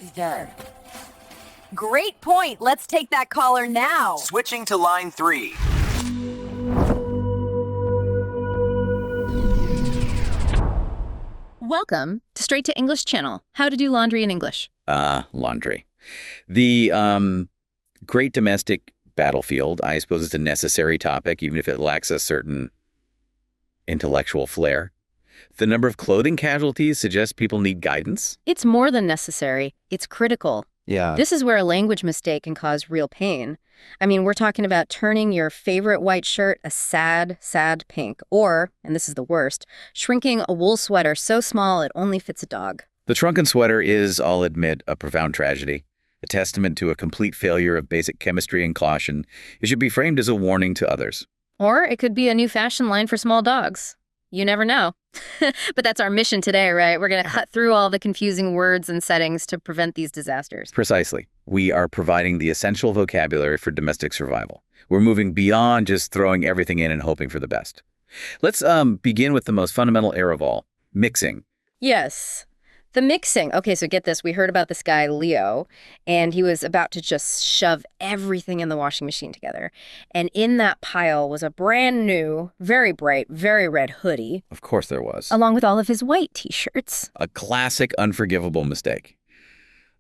is done. Great point. Let's take that caller now. Switching to line 3. Welcome to Straight to English Channel. How to do laundry in English. Laundry. The great domestic battlefield, I suppose it's a necessary topic, even if it lacks a certain intellectual flair. The number of clothing casualties suggests people need guidance. It's more than necessary. It's critical. Yeah. This is where a language mistake can cause real pain. I mean, we're talking about turning your favorite white shirt a sad, sad pink. Or, and this is the worst, shrinking a wool sweater so small it only fits a dog. The shrunken sweater is, I'll admit, a profound tragedy, a testament to a complete failure of basic chemistry and caution. It should be framed as a warning to others. Or it could be a new fashion line for small dogs. You never know. But that's our mission today, right? We're going to cut through all the confusing words and settings to prevent these disasters. Precisely. We are providing the essential vocabulary for domestic survival. We're moving beyond just throwing everything in and hoping for the best. Let's begin with the most fundamental error of all, mixing. Yes. The mixing. Okay, so get this. We heard about this guy, Leo, and he was about to just shove everything in the washing machine together. And in that pile was a brand new, very bright, very red hoodie. Of course there was. Along with all of his white t-shirts. A classic, unforgivable mistake.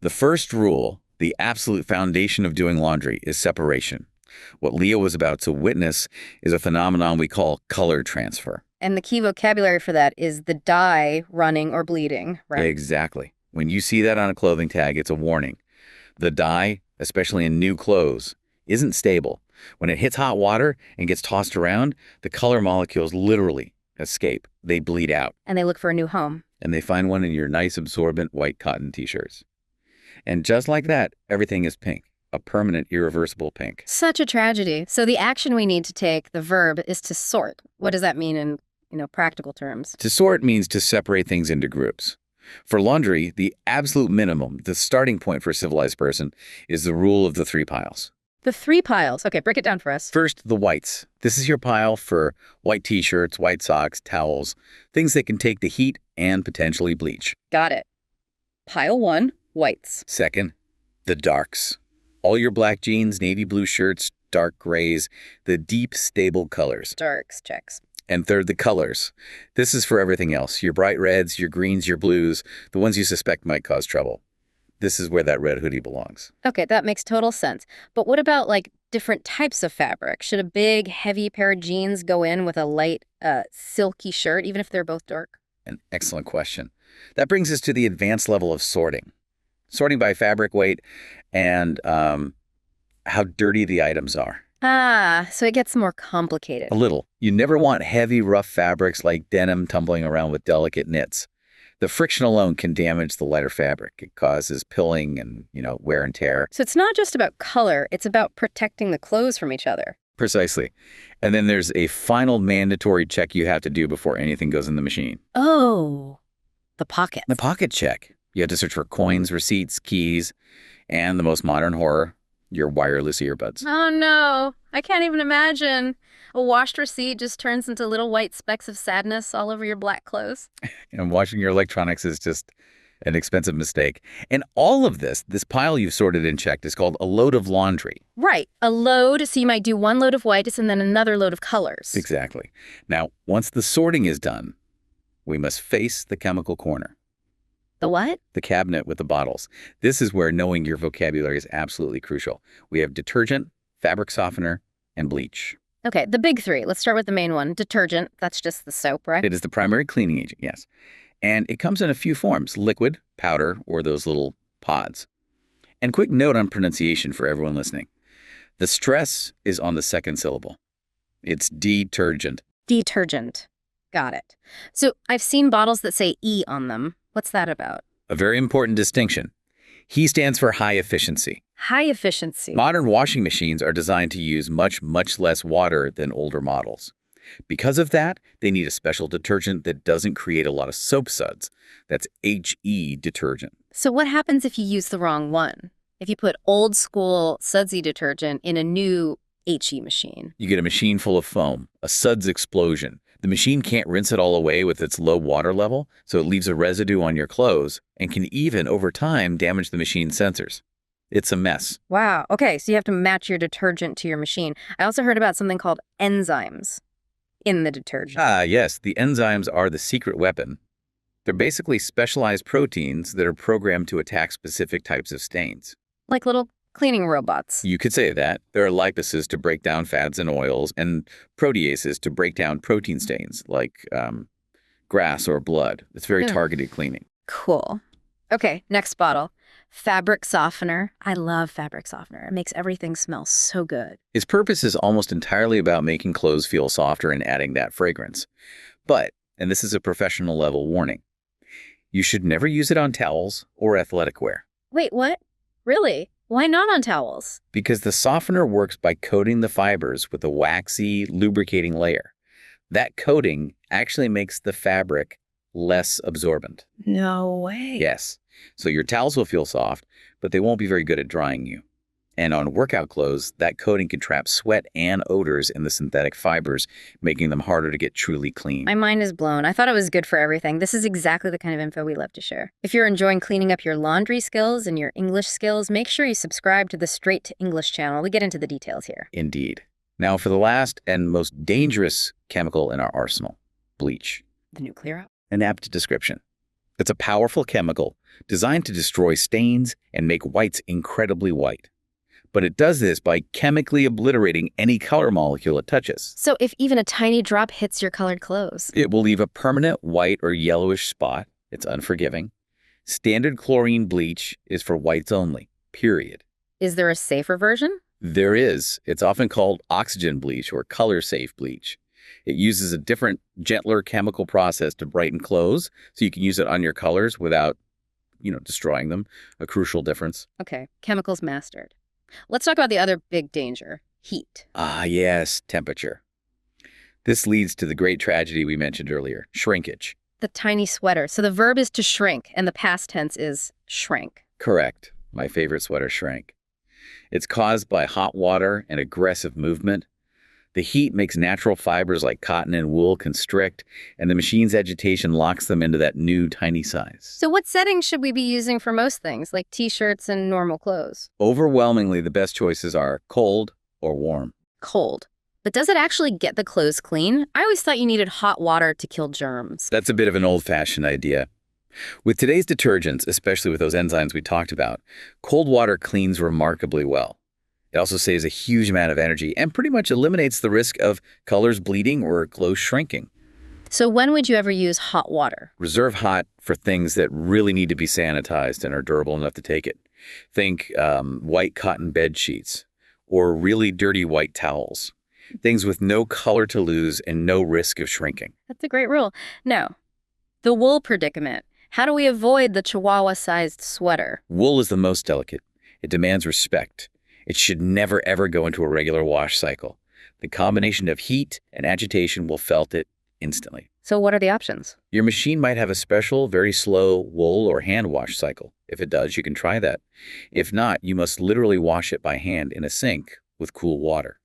The first rule, the absolute foundation of doing laundry, is separation. What Leo was about to witness is a phenomenon we call color transfer. And the key vocabulary for that is the dye running or bleeding, right? Exactly. When you see that on a clothing tag, it's a warning. The dye, especially in new clothes, isn't stable. When it hits hot water and gets tossed around, the color molecules literally escape. They bleed out. And they look for a new home. And they find one in your nice absorbent white cotton t-shirts. And just like that, everything is pink. A permanent, irreversible pink. Such a tragedy. So the action we need to take, the verb, is to sort. What does that mean in practical terms? To sort means to separate things into groups. For laundry, the absolute minimum, the starting point for a civilized person, is the rule of the 3 piles. The 3 piles. Okay, break it down for us. First, the whites. This is your pile for white t-shirts, white socks, towels, things that can take the heat and potentially bleach. Got it. Pile 1, whites. Second, the darks. All your black jeans, navy blue shirts, dark grays, the deep, stable colors. Darks, checks. And third, the colors. This is for everything else. Your bright reds, your greens, your blues, the ones you suspect might cause trouble. This is where that red hoodie belongs. Okay, that makes total sense. But what about, different types of fabric? Should a big, heavy pair of jeans go in with a light, silky shirt, even if they're both dark? An excellent question. That brings us to the advanced level of sorting. Sorting by fabric weight and how dirty the items are. So it gets more complicated. A little. You never want heavy, rough fabrics like denim tumbling around with delicate knits. The friction alone can damage the lighter fabric. It causes pilling and, wear and tear. So it's not just about color, it's about protecting the clothes from each other. Precisely. And then there's a final mandatory check you have to do before anything goes in the machine. Oh, the pockets. The pocket check. You have to search for coins, receipts, keys, and the most modern horror, your wireless earbuds. Oh, no. I can't even imagine. A washed receipt just turns into little white specks of sadness all over your black clothes. And washing your electronics is just an expensive mistake. And all of this pile you've sorted and checked is called a load of laundry. Right. A load, so you might do one load of whites and then another load of colors. Exactly. Now, once the sorting is done, we must face the chemical corner. The what? The cabinet with the bottles. This is where knowing your vocabulary is absolutely crucial. We have detergent, fabric softener, and bleach. Okay, the big 3. Let's start with the main one. Detergent. That's just the soap, right? It is the primary cleaning agent, yes. And it comes in a few forms, liquid, powder, or those little pods. And quick note on pronunciation for everyone listening. The stress is on the second syllable. It's detergent. Detergent. Got it. So I've seen bottles that say E on them. What's that about? A very important distinction. He stands for high efficiency. High efficiency. Modern washing machines are designed to use much, much less water than older models. Because of that, they need a special detergent that doesn't create a lot of soap suds. That's HE detergent. So what happens if you use the wrong one? If you put old school sudsy detergent in a new HE machine? You get a machine full of foam, a suds explosion. The machine can't rinse it all away with its low water level, so it leaves a residue on your clothes and can even, over time, damage the machine's sensors. It's a mess. Wow. Okay, so you have to match your detergent to your machine. I also heard about something called enzymes in the detergent. Ah, yes, the enzymes are the secret weapon. They're basically specialized proteins that are programmed to attack specific types of stains. Like little cleaning robots. You could say that. There are lipases to break down fats and oils, and proteases to break down protein stains, like grass or blood. It's very targeted cleaning. Cool. Okay, next bottle. Fabric softener. I love fabric softener. It makes everything smell so good. Its purpose is almost entirely about making clothes feel softer and adding that fragrance. But, and this is a professional level warning, you should never use it on towels or athletic wear. Wait, what? Really? Why not on towels? Because the softener works by coating the fibers with a waxy, lubricating layer. That coating actually makes the fabric less absorbent. No way. Yes. So your towels will feel soft, but they won't be very good at drying you. And on workout clothes, that coating can trap sweat and odors in the synthetic fibers, making them harder to get truly clean. My mind is blown. I thought it was good for everything. This is exactly the kind of info we love to share. If you're enjoying cleaning up your laundry skills and your English skills, make sure you subscribe to the Straight to English channel. We get into the details here. Indeed. Now for the last and most dangerous chemical in our arsenal, bleach. The nuclear? An apt description. It's a powerful chemical designed to destroy stains and make whites incredibly white. But it does this by chemically obliterating any color molecule it touches. So if even a tiny drop hits your colored clothes. It will leave a permanent white or yellowish spot. It's unforgiving. Standard chlorine bleach is for whites only, period. Is there a safer version? There is. It's often called oxygen bleach or color-safe bleach. It uses a different, gentler chemical process to brighten clothes, so you can use it on your colors without, destroying them. A crucial difference. Okay, chemicals mastered. Let's talk about the other big danger, heat. Ah, yes, temperature. This leads to the great tragedy we mentioned earlier, shrinkage. The tiny sweater. So the verb is to shrink, and the past tense is shrank. Correct. My favorite sweater shrank. It's caused by hot water and aggressive movement. The heat makes natural fibers like cotton and wool constrict, and the machine's agitation locks them into that new tiny size. So what settings should we be using for most things, like t-shirts and normal clothes? Overwhelmingly, the best choices are cold or warm. Cold. But does it actually get the clothes clean? I always thought you needed hot water to kill germs. That's a bit of an old-fashioned idea. With today's detergents, especially with those enzymes we talked about, cold water cleans remarkably well. It also saves a huge amount of energy and pretty much eliminates the risk of colors bleeding or clothes shrinking. So when would you ever use hot water? Reserve hot for things that really need to be sanitized and are durable enough to take it. Think white cotton bed sheets or really dirty white towels. Things with no color to lose and no risk of shrinking. That's a great rule. Now, the wool predicament. How do we avoid the chihuahua-sized sweater? Wool is the most delicate. It demands respect. It should never, ever go into a regular wash cycle. The combination of heat and agitation will felt it instantly. So what are the options? Your machine might have a special, very slow wool or hand wash cycle. If it does, you can try that. If not, you must literally wash it by hand in a sink with cool water.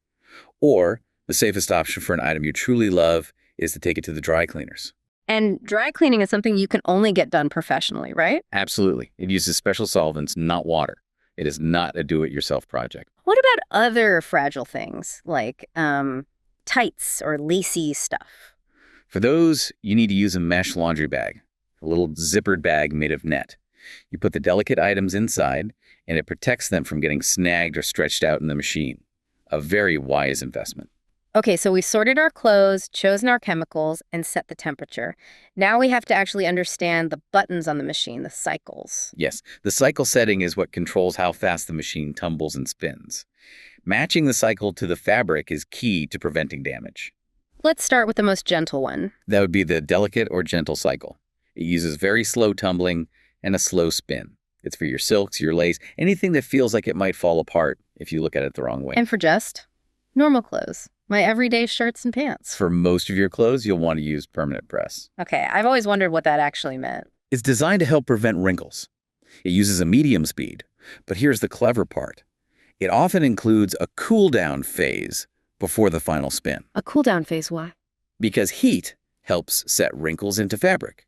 Or, the safest option for an item you truly love is to take it to the dry cleaners. And dry cleaning is something you can only get done professionally, right? Absolutely. It uses special solvents, not water. It is not a do-it-yourself project. What about other fragile things, like tights or lacy stuff? For those, you need to use a mesh laundry bag, a little zippered bag made of net. You put the delicate items inside, and it protects them from getting snagged or stretched out in the machine. A very wise investment. Okay, so we sorted our clothes, chosen our chemicals, and set the temperature. Now we have to actually understand the buttons on the machine, the cycles. Yes, the cycle setting is what controls how fast the machine tumbles and spins. Matching the cycle to the fabric is key to preventing damage. Let's start with the most gentle one. That would be the delicate or gentle cycle. It uses very slow tumbling and a slow spin. It's for your silks, your lace, anything that feels like it might fall apart if you look at it the wrong way. And for just normal clothes. My everyday shirts and pants. For most of your clothes, you'll want to use permanent press. Okay, I've always wondered what that actually meant. It's designed to help prevent wrinkles. It uses a medium speed, but here's the clever part. It often includes a cool down phase before the final spin. A cool down phase, why? Because heat helps set wrinkles into fabric.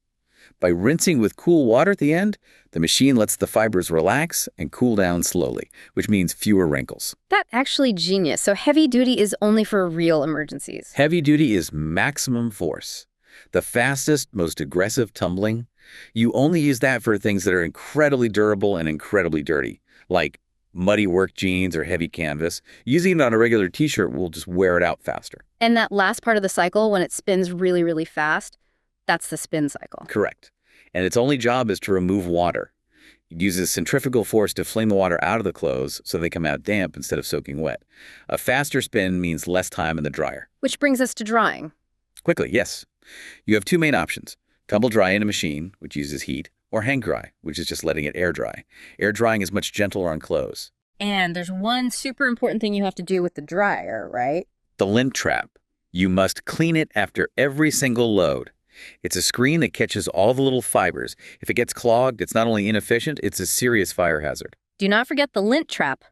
By rinsing with cool water at the end, the machine lets the fibers relax and cool down slowly, which means fewer wrinkles. That's actually genius. So heavy duty is only for real emergencies. Heavy duty is maximum force. The fastest, most aggressive tumbling, you only use that for things that are incredibly durable and incredibly dirty, like muddy work jeans or heavy canvas. Using it on a regular t-shirt will just wear it out faster. And that last part of the cycle, when it spins really, really fast, that's the spin cycle. Correct. And its only job is to remove water. It uses centrifugal force to flame the water out of the clothes so they come out damp instead of soaking wet. A faster spin means less time in the dryer. Which brings us to drying. Quickly, yes. You have two main options. Tumble dry in a machine, which uses heat, or hang dry, which is just letting it air dry. Air drying is much gentler on clothes. And there's one super important thing you have to do with the dryer, right? The lint trap. You must clean it after every single load. It's a screen that catches all the little fibers. If it gets clogged, it's not only inefficient, it's a serious fire hazard. Do not forget the lint trap.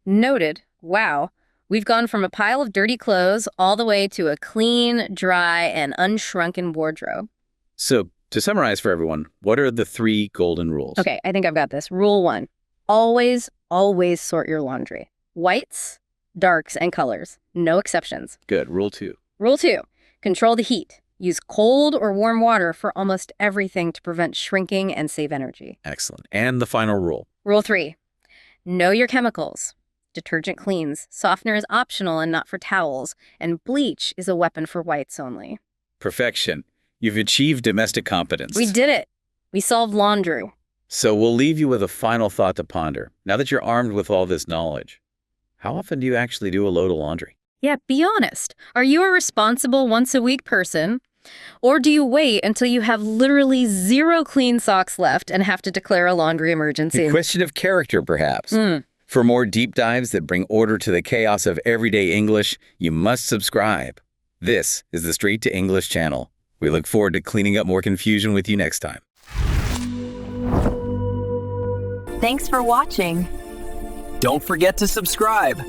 Noted. Wow. We've gone from a pile of dirty clothes all the way to a clean, dry, and unshrunken wardrobe. So, to summarize for everyone, what are the 3 golden rules? Okay, I think I've got this. Rule 1. Always, always sort your laundry. Whites, darks, and colors. No exceptions. Good. Rule 2. Rule 2. Control the heat. Use cold or warm water for almost everything to prevent shrinking and save energy. Excellent. And the final rule. Rule 3. Know your chemicals. Detergent cleans. Softener is optional and not for towels. And bleach is a weapon for whites only. Perfection. You've achieved domestic competence. We did it. We solved laundry. So we'll leave you with a final thought to ponder. Now that you're armed with all this knowledge, how often do you actually do a load of laundry? Yeah, be honest. Are you a responsible once-a-week person? Or do you wait until you have literally 0 clean socks left and have to declare a laundry emergency? A question of character, perhaps. For more deep dives that bring order to the chaos of everyday English, you must subscribe. This is the Straight to English channel. We look forward to cleaning up more confusion with you next time. Thanks for watching. Don't forget to subscribe.